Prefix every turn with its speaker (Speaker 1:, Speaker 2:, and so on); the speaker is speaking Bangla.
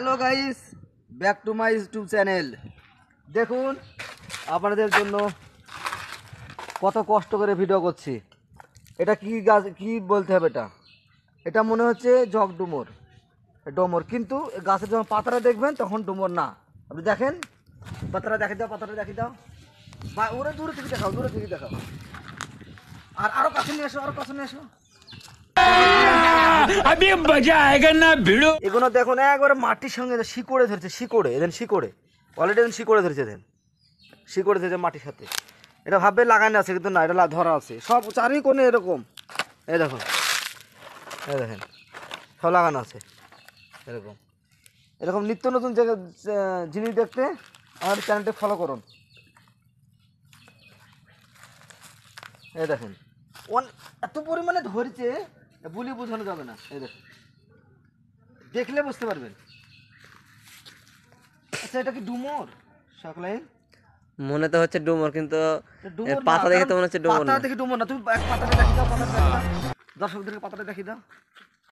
Speaker 1: Hello guys, back to my YouTube channel. দেখুন আপনাদের জন্য কত কষ্ট করে ভিডিও করছি। এটা কি গাছ, কি বলতে হবে, এটা মনে হচ্ছে জগ ডুমুর, ডুমুর, কিন্তু গাছের যখন পাতাটা দেখবেন তখন ডুমুর না। আপনি দেখেন, পাতাটা দেখে দাও, পাতাটা দেখে দাও, বা ওরা দূরে থেকে দেখাও, দূরে থেকে দেখাও, আর আরো কাছে নিয়ে এসো, আরো কাছে নিয়ে এসো।
Speaker 2: अभी मजा आएगा ना भिड़ो।
Speaker 1: এগুলো দেখুন একবারে মাটির সঙ্গে শিকড়ে ধরেছে, শিকড়ে এদের শিকড়ে অলরেডি এদের শিকড়ে ধরেছে, দেন শিকড়ে ধরেছে মাটির সাথে। এটা ভাববে লাগানো আছে, কিন্তু না, এটা ধরা আছে সব চারি কোণে এরকম। এই দেখুন, এই দেখেন, সব লাগানো আছে এরকম। এরকম নিত্য নতুন জিনিস দেখতে আমাদের চ্যানেলটি ফলো করুন। এই দেখুন এত পরিমাণে ধরেছে, বলি বোঝানো যাবে না। এই দেখুন, দেখলে বুঝতে পারবেন। আচ্ছা, এটা কি ডুমুর? সকলাই
Speaker 3: মনে তো হচ্ছে ডুমুর, কিন্তু
Speaker 1: ডুমুর
Speaker 3: পাতা দেখে তো মনে হচ্ছে ডুমুর
Speaker 1: পাতা
Speaker 3: না।
Speaker 1: দেখে ডুমুর না। তুমি পাতাটা দেখি দাও, পাতাটা দেখি দাও, দর্শকদেরকে পাতাটা দেখি দাও।